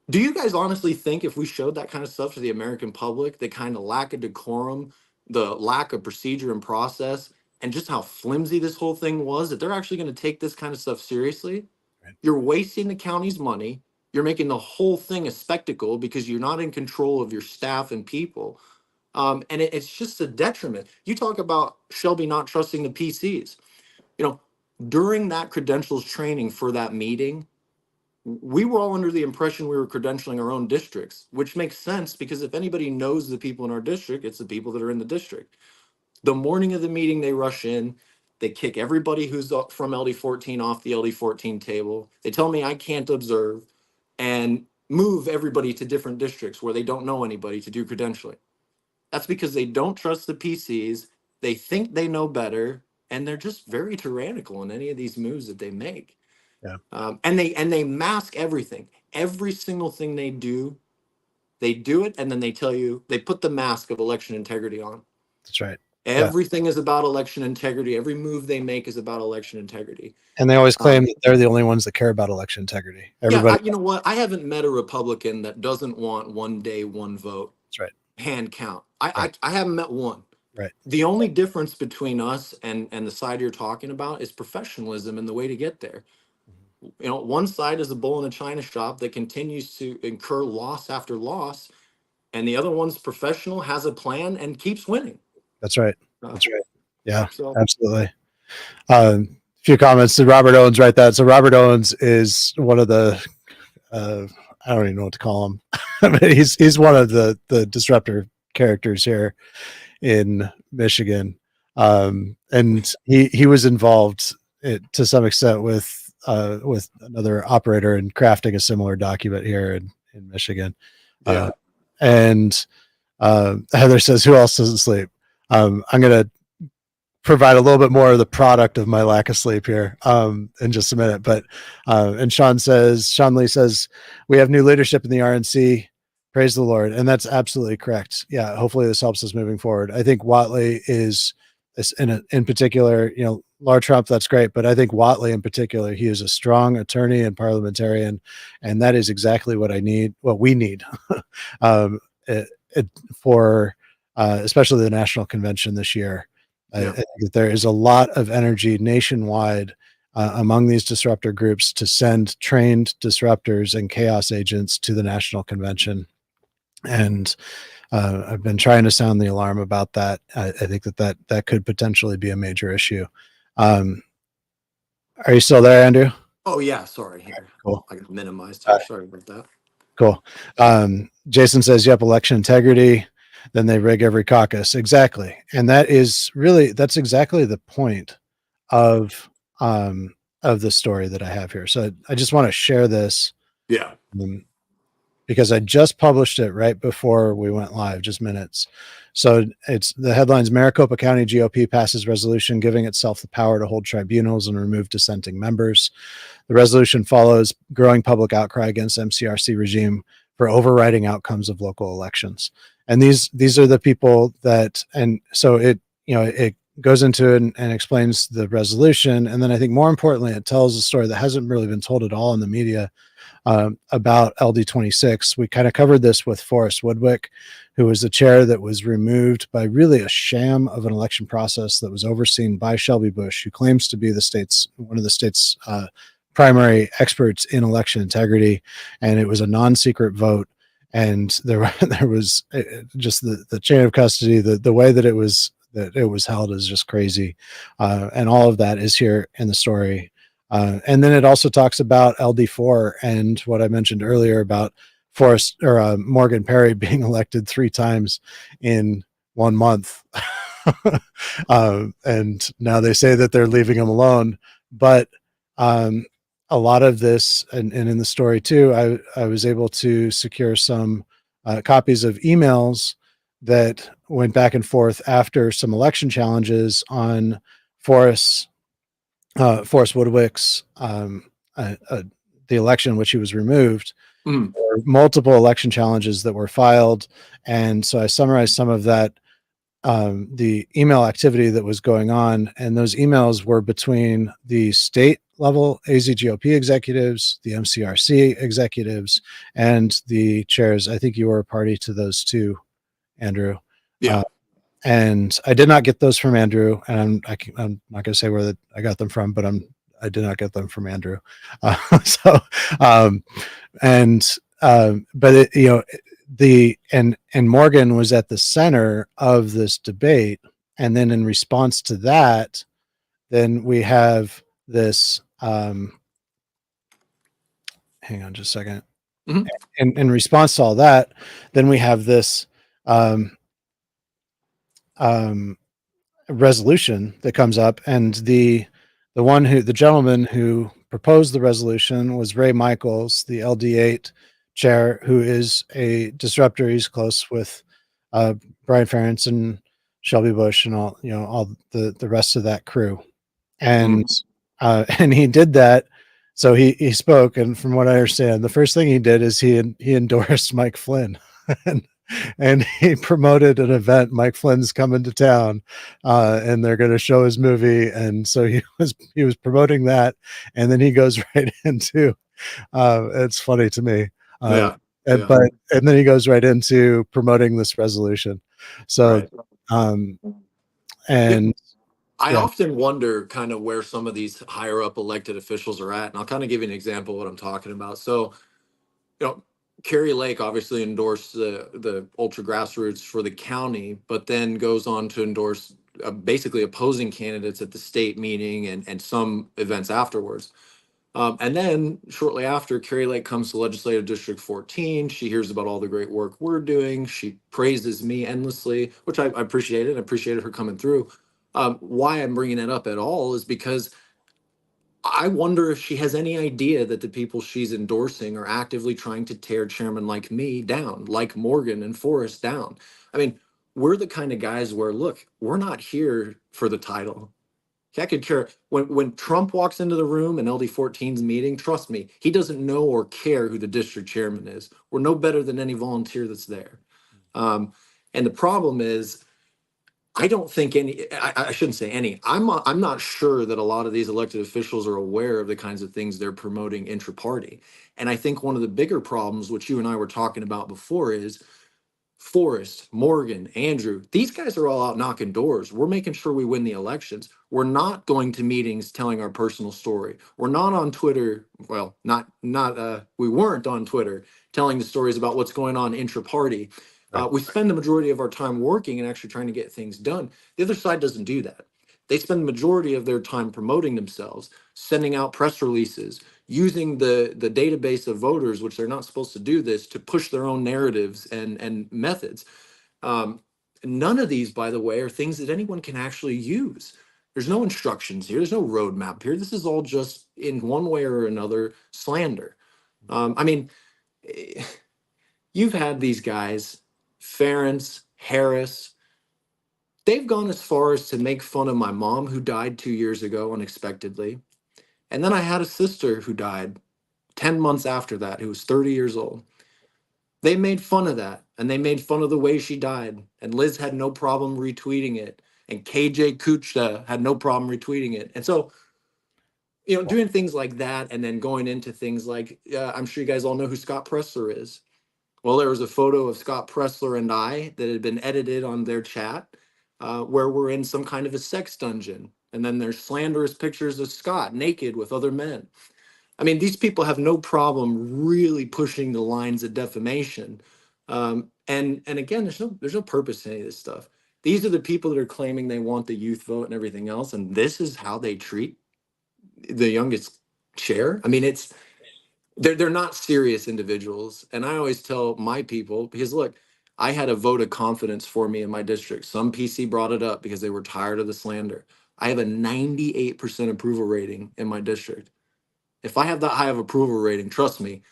Do you guys honestly think if we showed that kind of stuff to the American public, the kind of lack of decorum, the lack of procedure and process, and just how flimsy this whole thing was, that they're actually going to take this kind of stuff seriously? Right. You're wasting the county's money. You're making the whole thing a spectacle because you're not in control of your staff and people. And it's just a detriment. You talk about Shelby not trusting the PCs. You know, During that credentials training for that meeting, we were all under the impression we were credentialing our own districts, which makes sense because if anybody knows the people in our district, it's the people that are in the district. The morning of the meeting, they rush in, they kick everybody who's from LD14 off the LD14 table. They tell me I can't observe and move everybody to different districts where they don't know anybody to do credentialing. That's because they don't trust the PCs. They think they know better, and they're just very tyrannical in any of these moves that they make. Yeah. And they mask everything. Every single thing they do They do it, and then they tell you, they put the mask of election integrity on. That's right. Yeah. Everything is about election integrity. Every move they make is about election integrity. And they always claim Um, that they're the only ones that care about election integrity. yeah, Everybody. you know what? I haven't met a Republican that doesn't want one day, one vote, That's right. hand count. Right. I haven't met one. Right. The only difference between us and the side you're talking about is professionalism and the way to get there. You know, one side is a bull in a china shop that continues to incur loss after loss, and the other one's professional, has a plan, and keeps winning. That's right. Uh, That's right. Yeah, so absolutely. Few comments. Did Robert Owens write that? So Robert Owens is one of the, I don't even know what to call him. But he's one of the disruptor characters here in Michigan. And he was involved to some extent with another operator in crafting a similar document here in Michigan. yeah. And Heather says, who else doesn't sleep? I'm going to provide a little bit more of the product of my lack of sleep here in just a minute. But and Sean Lee says, we have new leadership in the RNC. Praise the Lord. And that's absolutely correct. Yeah. Hopefully this helps us moving forward. I think Whatley is in particular, you know, Laura Trump, that's great. But I think Whatley in particular, he is a strong attorney and parliamentarian. And that is exactly what we need for especially the national convention this year. Yeah. I think that there is a lot of energy nationwide among these disruptor groups to send trained disruptors and chaos agents to the national convention. And I've been trying to sound the alarm about that. I think that could potentially be a major issue. Are you still there, Andrew? Oh yeah. Sorry. Here. Cool. I got minimized here. Sorry about that. Cool. Jason says, yep, election integrity. Then they rig every caucus. Exactly. And that's exactly the point of the story that I have here. So I just want to share this. Yeah. Because I just published it right before we went live, just minutes. So it's the headlines: Maricopa County GOP passes resolution giving itself the power to hold tribunals and remove dissenting members. The resolution follows growing public outcry against MCRC regime for overriding outcomes of local elections. And these are the people that, and so it goes into it and explains the resolution. And then I think more importantly, it tells a story that hasn't really been told at all in the media about LD26. We kind of covered this with Forrest Woodwick, who was the chair that was removed by really a sham of an election process that was overseen by Shelby Bush, who claims to be one of the state's primary experts in election integrity. And it was a non-secret vote. And there was just the chain of custody, the way that it was held is just crazy. And all of that is here in the story. And then it also talks about LD4 and what I mentioned earlier about Morgan Perry being elected 3 times in 1 month. And now they say that they're leaving him alone. But a lot of this, and in the story too, I was able to secure some copies of emails that went back and forth after some election challenges on Forrest Woodwick's the election, which he was removed. There were multiple election challenges that were filed, and so I summarized some of that, the email activity that was going on, and those emails were between the state level AZGOP executives, the MCRC executives, and the chairs. I think you were a party to those too, Andrew. Yeah. And I did not get those from Andrew, and I'm not going to say where I got them from, but I did not get them from Andrew. But Morgan was at the center of this debate, and then in response to that, then we have this. Hang on just a second. Mm-hmm. In response to all that, then we have this resolution that comes up, and the gentleman who proposed the resolution was Ray Michaels, the LD8 chair, who is a disruptor. He's close with Brian Ferentz and Shelby Bush and all the rest of that crew, and he did that. So he spoke, and from what I understand, the first thing he did is he endorsed Mike Flynn. and, and he promoted an event. Mike Flynn's coming to town, and they're going to show his movie, and so he was promoting that, and then he goes right into it's funny to me. Yeah. Yeah. And then he goes right into promoting this resolution. So, Right. um, Yeah. and I yeah, often wonder kind of where some of these higher up elected officials are at. And I'll kind of give you an example of what I'm talking about. So, Kerry Lake obviously endorsed the ultra grassroots for the county, but then goes on to endorse basically opposing candidates at the state meeting and some events afterwards. And then shortly after, Kerry Lake comes to Legislative District 14. She hears about all the great work we're doing. She praises me endlessly, which I appreciated. I appreciated her coming through. Why I'm bringing it up at all is because I wonder if she has any idea that the people she's endorsing are actively trying to tear chairmen like me down, like Morgan and Forrest down. I mean, we're the kind of guys where, look, we're not here for the title. I could care when Trump walks into the room in LD14's meeting. Trust me, he doesn't know or care who the district chairman is. We're no better than any volunteer that's there. And the problem is, I don't think any. I shouldn't say any. I'm not sure that a lot of these elected officials are aware of the kinds of things they're promoting intra-party. And I think one of the bigger problems, which you and I were talking about before, is Forrest, Morgan, Andrew, these guys are all out knocking doors. We're making sure we win the elections. We're not going to meetings telling our personal story. We're not on Twitter. Well, we weren't on Twitter telling the stories about what's going on intra-party. right. We spend the majority of our time working and actually trying to get things done. The other side doesn't do that. They spend the majority of their time promoting themselves, sending out press releases, using the database of voters, which they're not supposed to do this, to push their own narratives and methods. Um, None of these, by the way, are things that anyone can actually use. There's no instructions here. There's no roadmap here. This is all just in one way or another slander. I mean, eh, you've had these guys, Ferentz, Harris. They've gone as far as to make fun of my mom, who died 2 years ago unexpectedly. And then I had a sister who died 10 months after that, who was 30 years old. They made fun of that, and they made fun of the way she died. And Liz had no problem retweeting it. And KJ Kuchta had no problem retweeting it. And so, doing things like that and then going into things like, I'm sure you guys all know who Scott Pressler is. Well, there was a photo of Scott Pressler and I that had been edited on their chat, where we're in some kind of a sex dungeon. And then there's slanderous pictures of Scott naked with other men. I mean, these people have no problem really pushing the lines of defamation. And again, there's no purpose to any of this stuff. These are the people that are claiming they want the youth vote and everything else, and this is how they treat the youngest chair. I mean, they're not serious individuals. And I always tell my people, because look, I had a vote of confidence for me in my district. Some PC brought it up because they were tired of the slander. I have a 98% approval rating in my district. If I have that high of approval rating, trust me,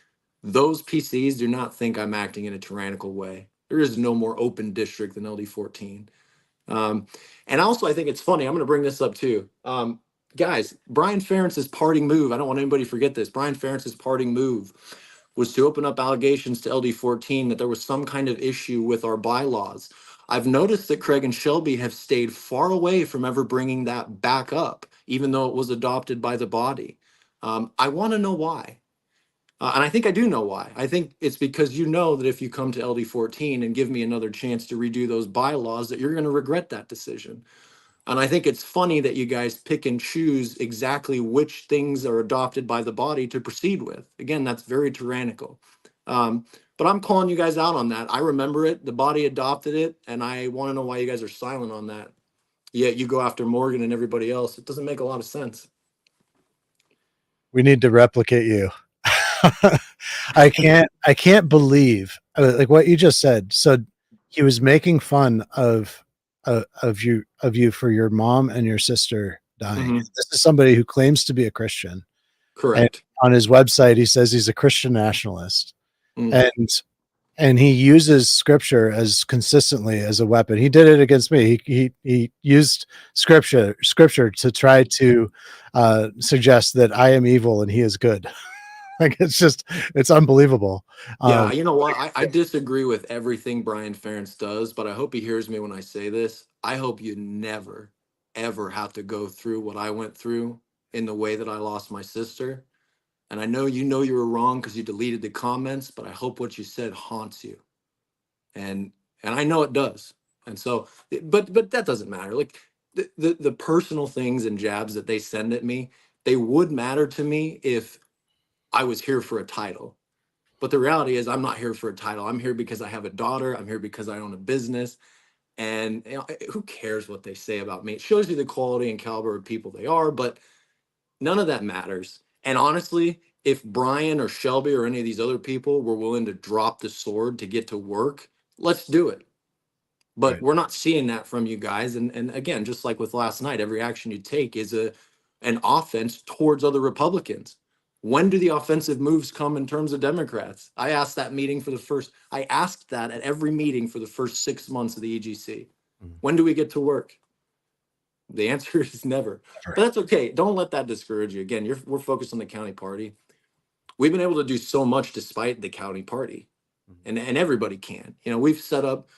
those PCs do not think I'm acting in a tyrannical way. There is no more open district than LD14. And also, I think it's funny. I'm going to bring this up too. Guys, Brian Ferentz's parting move, I don't want anybody to forget this. Brian Ferentz's parting move was to open up allegations to LD14 that there was some kind of issue with our bylaws. I've noticed that Craig and Shelby have stayed far away from ever bringing that back up, even though it was adopted by the body. I want to know why. And I think I do know why. I think it's because you know that if you come to LD14 and give me another chance to redo those bylaws, that you're going to regret that decision. And I think it's funny that you guys pick and choose exactly which things are adopted by the body to proceed with. Again, that's very tyrannical. But I'm calling you guys out on that. I remember it. The body adopted it. And I want to know why you guys are silent on that. Yet you go after Morgan and everybody else. It doesn't make a lot of sense. We need to replicate you. I can't believe like what you just said. So he was making fun of you for your mom and your sister dying. Mhm. This is somebody who claims to be a Christian, and Correct. on his website he says he's a Christian nationalist, Mm. and he uses scripture as consistently as a weapon. He did it against me. He used scripture to try to suggest that I am evil and he is good. Like it's unbelievable. Yeah, Um, you know what? I disagree with everything Brian Ferentz does, but I hope he hears me when I say this. I hope you never, ever have to go through what I went through in the way that I lost my sister. And I know you were wrong because you deleted the comments, but I hope what you said haunts you. And I know it does. And so, but that doesn't matter. Like the personal things and jabs that they send at me, they would matter to me if I was here for a title. But the reality is, I'm not here for a title. I'm here because I have a daughter. I'm here because I own a business. And who cares what they say about me? It shows you the quality and caliber of people they are, but none of that matters. And honestly, if Brian or Shelby or any of these other people were willing to drop the sword to get to work, let's do it. But right. we're not seeing that from you guys. And again, just like with last night, every action you take is an offense towards other Republicans. When do the offensive moves come in terms of Democrats? I asked that at every meeting for the first 6 months of the EGC. Mhm. When do we get to work? The answer is never. Never. But that's okay. Don't let that discourage you. Again, we're focused on the county party. We've been able to do so much despite the county party, Mhm. and everybody can. We've set up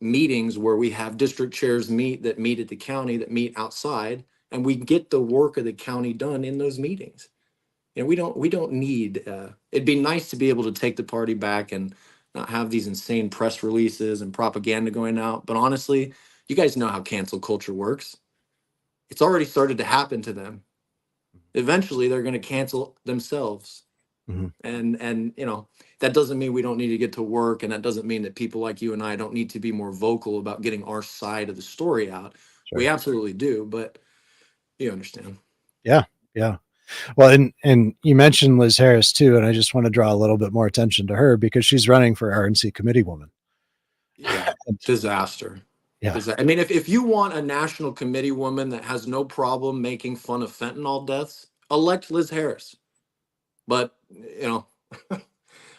meetings where we have district chairs that meet at the county, that meet outside, and we get the work of the county done in those meetings. We don't need. It'd be nice to be able to take the party back and not have these insane press releases and propaganda going out. But honestly, you guys know how cancel culture works. It's already started to happen to them. Eventually, they're going to cancel themselves. Mhm. And that doesn't mean we don't need to get to work, and that doesn't mean that people like you and I don't need to be more vocal about getting our side of the story out. We Sure. absolutely do, but you understand. Yeah. Yeah. Well, and you mentioned Liz Harris too, and I just want to draw a little bit more attention to her because she's running for RNC committee woman. Yeah, And disaster. yeah, I mean, if you want a national committee woman that has no problem making fun of fentanyl deaths, elect Liz Harris. But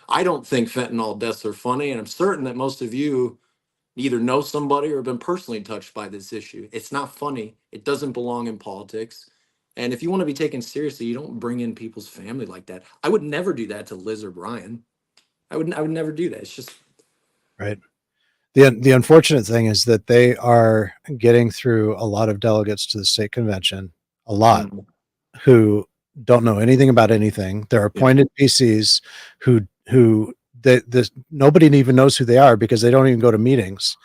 I don't think fentanyl deaths are funny, and I'm certain that most of you either know somebody or have been personally touched by this issue. It's not funny. It doesn't belong in politics. And if you want to be taken seriously, you don't bring in people's family like that. I would never do that to Liz or Brian. I would never do that. It's just right. The unfortunate thing is that they are getting through a lot of delegates to the state convention, a lot mm, who don't know anything about anything. They're yeah, appointed PCs who nobody even knows who they are because they don't even go to meetings.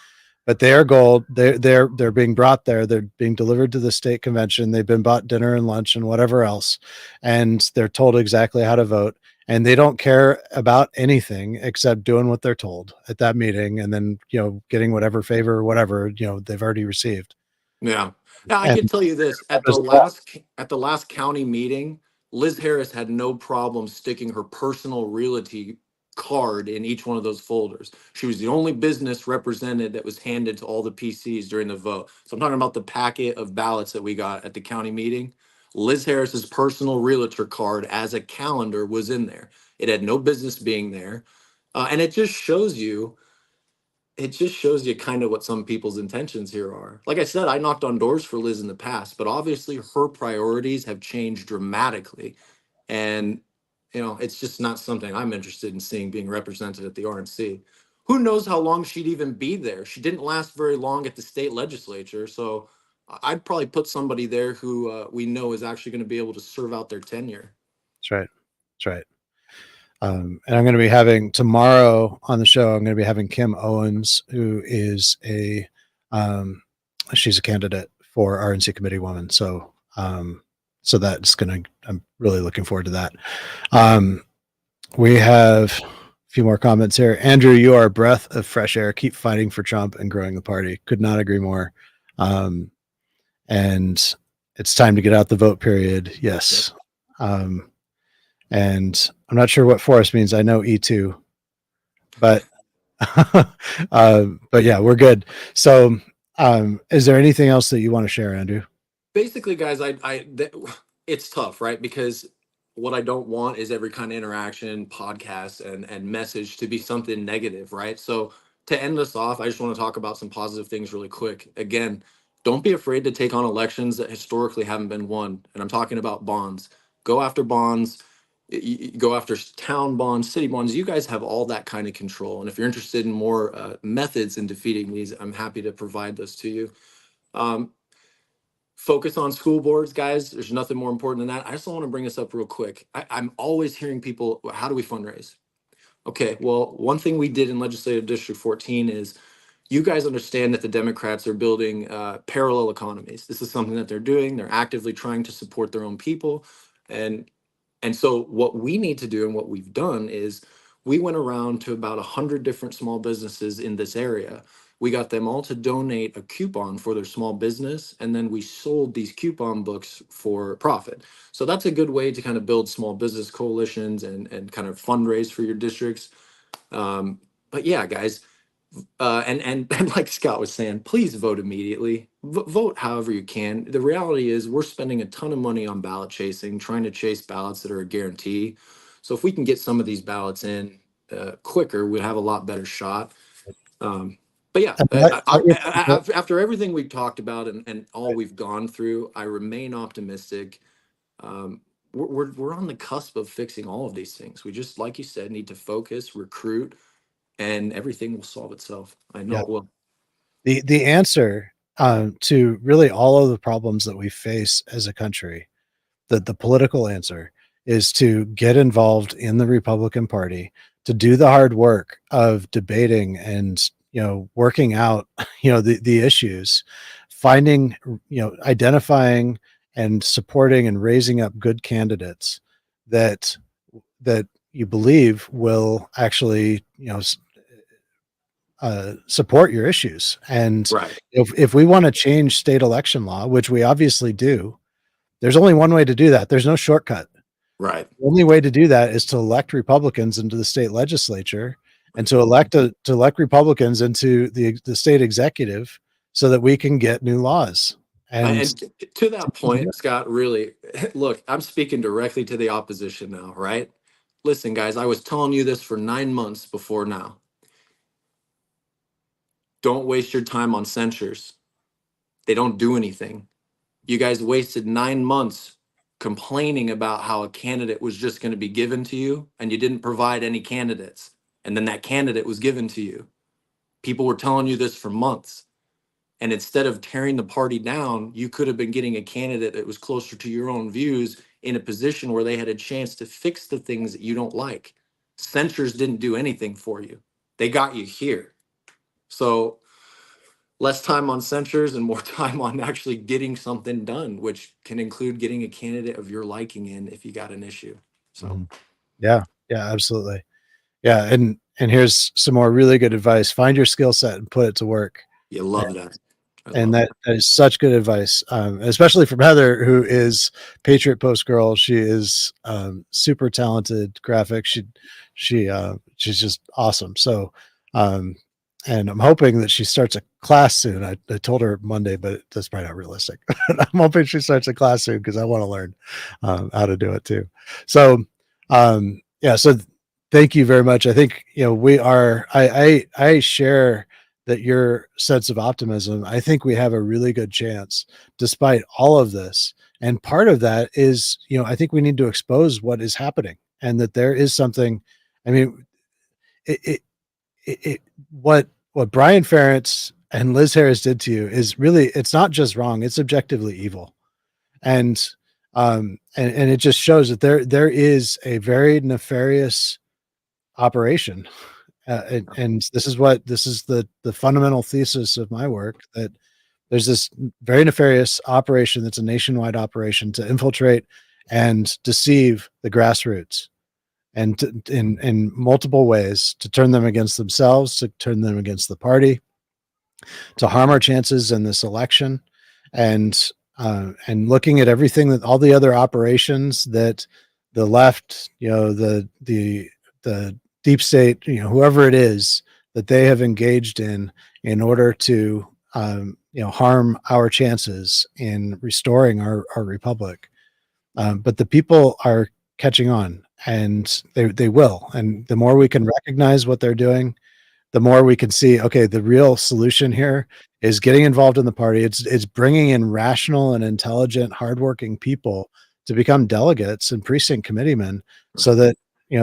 But they are gold. They're being brought there. They're being delivered to the state convention. They've been bought dinner and lunch and whatever else, and they're told exactly how to vote. And they don't care about anything except doing what they're told at that meeting, and then getting whatever favor or whatever they've already received. yeah. Now I And can tell you this: how does that? at the last county meeting, Liz Harris had no problem sticking her personal realty card in each one of those folders. She was the only business represented that was handed to all the PCs during the vote. So I'm talking about the packet of ballots that we got at the county meeting. Liz Harris's personal realtor card as a calendar was in there. It had no business being there, and it just shows you kind of what some people's intentions here are. Like I said, I knocked on doors for Liz in the past, but obviously her priorities have changed dramatically. And, it's just not something I'm interested in seeing being represented at the RNC. Who knows how long she'd even be there? She didn't last very long at the state legislature. So I'd probably put somebody there who we know is actually going to be able to serve out their tenure. That's right. That's right. And I'm going to be having tomorrow on the show. I'm going to be having Kim Owens, who is um, she's a candidate for RNC committee woman. So that's going to. I'm really looking forward to that. Um, we have a few more comments here. Andrew, you are a breath of fresh air. Keep fighting for Trump and growing the party. Could not agree more. Um, and it's time to get out the vote. Period. Yep. Yes. Um, and I'm not sure what forest means. I know E2, but but yeah, we're good. So, is there anything else that you want to share, Andrew? Basically, guys, it's tough, right? Because what I don't want is every kind of interaction, podcast, and message to be something negative, right? So to end this off, I just want to talk about some positive things really quick. Again, don't be afraid to take on elections that historically haven't been won, and I'm talking about bonds. Go after bonds. You go after town bonds, city bonds. You guys have all that kind of control. And if you're interested in more methods in defeating these, I'm happy to provide those to you. Um, Focus on school boards, guys. There's nothing more important than that. I just want to bring this up real quick. I'm always hearing people, how do we fundraise? Okay, well, one thing we did in Legislative District 14 is you guys understand that the Democrats are building parallel economies. This is something that they're doing. They're actively trying to support their own people. And and so what we need to do and what we've done is we went around to about 100 different small businesses in this area. We got them all to donate a coupon for their small business, and then we sold these coupon books for profit. So that's a good way to kind of build small business coalitions and kind of fundraise for your districts. But yeah, guys, and like Scott was saying, please vote immediately. Vote however you can. The reality is we're spending a ton of money on ballot chasing, trying to chase ballots that are a guarantee. So if we can get some of these ballots in quicker, we'd have a lot better shot. But yeah, after everything we've talked about and all we've gone through, I remain optimistic. We're on the cusp of fixing all of these things. We just, like you said, need to focus, recruit, and everything will solve itself. I know Yeah. it will. The answer to really all of the problems that we face as a country, the political answer is to get involved in the Republican Party, to do the hard work of debating and working out the issues, finding identifying and supporting and raising up good candidates that you believe will actually support your issues. And Right. if we want to change state election law, which we obviously do, there's only one way to do that. There's no shortcut. Right. The only way to do that is to elect Republicans into the state legislature and to elect Republicans into the state executive so that we can get new laws. And And to that point, Scott, really, look, I'm speaking directly to the opposition now, right? Listen, guys, I was telling you this for 9 months before now. Don't waste your time on censures. They don't do anything. You guys wasted 9 months complaining about how a candidate was just going to be given to you, and you didn't provide any candidates. And then that candidate was given to you. People were telling you this for months. And instead of tearing the party down, you could have been getting a candidate that was closer to your own views in a position where they had a chance to fix the things that you don't like. Censures didn't do anything for you. They got you here. So less time on censures and more time on actually getting something done, which can include getting a candidate of your liking in if you got an issue. So yeah, absolutely. Yeah. And here's some more really good advice. Find your skill set and put it to work. you love that. And that is such good advice, especially from Heather, who is Patriot Post girl. She is super talented graphic. She's just awesome. So, and I'm hoping that she starts a class soon. I told her Monday, but that's probably not realistic. I'm hoping she starts a class soon because I want to learn how to do it too. So, yeah. So thank you very much. I think we are. I share that your sense of optimism. I think we have a really good chance despite all of this. And part of that is, I think we need to expose what is happening and that there is something. I mean, what Brian Ferentz and Liz Harris did to you is really, it's not just wrong, it's objectively evil. And it just shows that there is a very nefarious operation. And this is the fundamental thesis of my work, that there's this very nefarious operation that's a nationwide operation to infiltrate and deceive the grassroots, and in multiple ways, to turn them against themselves, to turn them against the party, to harm our chances in this election. And looking at everything, that all the other operations that the left, the deep state, whoever it is, that they have engaged in order to harm our chances in restoring our republic. But the people are catching on, and they will. And the more we can recognize what they're doing, the more we can see, okay, the real solution here is getting involved in the party. It's bringing in rational and intelligent, hardworking people to become delegates and precinct committeemen, Right. so that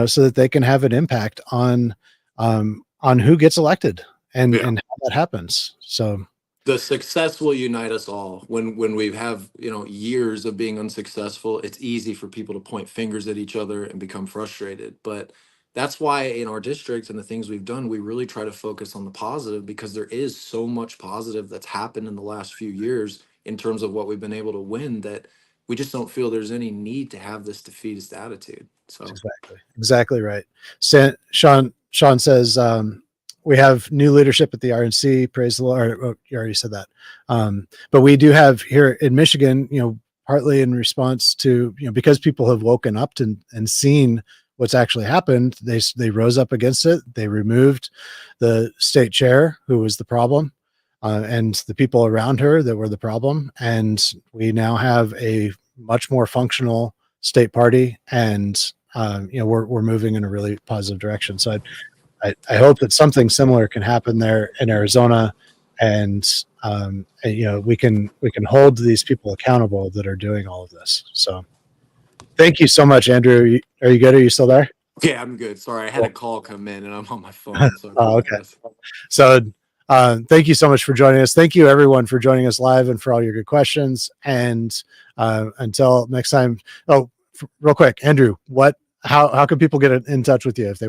so that they can have an impact on who gets elected and Yeah. how that happens. So The success will unite us all. When we have years of being unsuccessful, it's easy for people to point fingers at each other and become frustrated. But that's why in our district and the things we've done, we really try to focus on the positive, because there is so much positive that's happened in the last few years in terms of what we've been able to win, that we just don't feel there's any need to have this defeatist attitude. So exactly right. Sean says, we have new leadership at the RNC. Praise the Lord. Oh, you already said that. But we do have here in Michigan, partly in response to, because people have woken up and seen what's actually happened. They rose up against it. They removed the state chair, who was the problem, and the people around her that were the problem. And we now have a much more functional state party, and we're moving in a really positive direction. So I hope that something similar can happen there in Arizona, and we can hold these people accountable that are doing all of this. So thank you so much, Andrew. Are you good? Are you still there? yeah, I'm good. Sorry, I had Cool. a call come in and I'm on my phone, so I Oh, okay. apologize. So thank you so much for joining us. Thank you everyone for joining us live and for all your good questions. And until next time. Oh, real quick, Andrew, how can people get in touch with you if they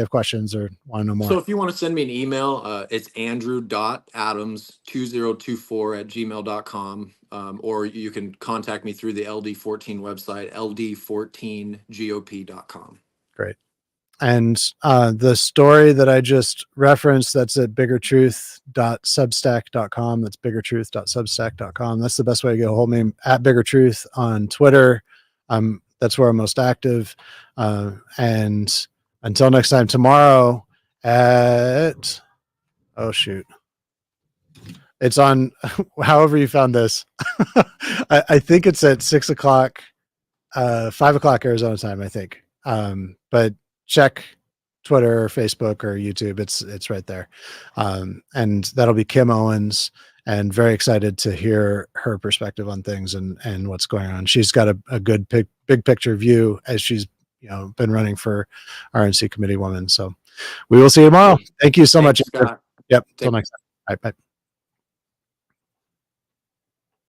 have questions or want to know more? So if you want to send me an email, it's andrew.adams2024@gmail.com. Or you can contact me through the LD14 website, ld14gop.com. Great. And the story that I just referenced, that's at biggertruth.substack.com. That's biggertruth.substack.com. That's the best way to get a hold of me, at biggertruth on Twitter. That's where I'm most active. And until next time, tomorrow at, oh shoot, it's on however you found this. I think it's at 6 o'clock, 5 o'clock Arizona time, I think. But check Twitter or Facebook or YouTube. It's right there. And that'll be Kim Owens, and very excited to hear her perspective on things and what's going on. She's got a good big picture view, as she's been running for RNC committee woman. So we will see you tomorrow. Thank you so much. Scott. Yep. Till next time. Bye.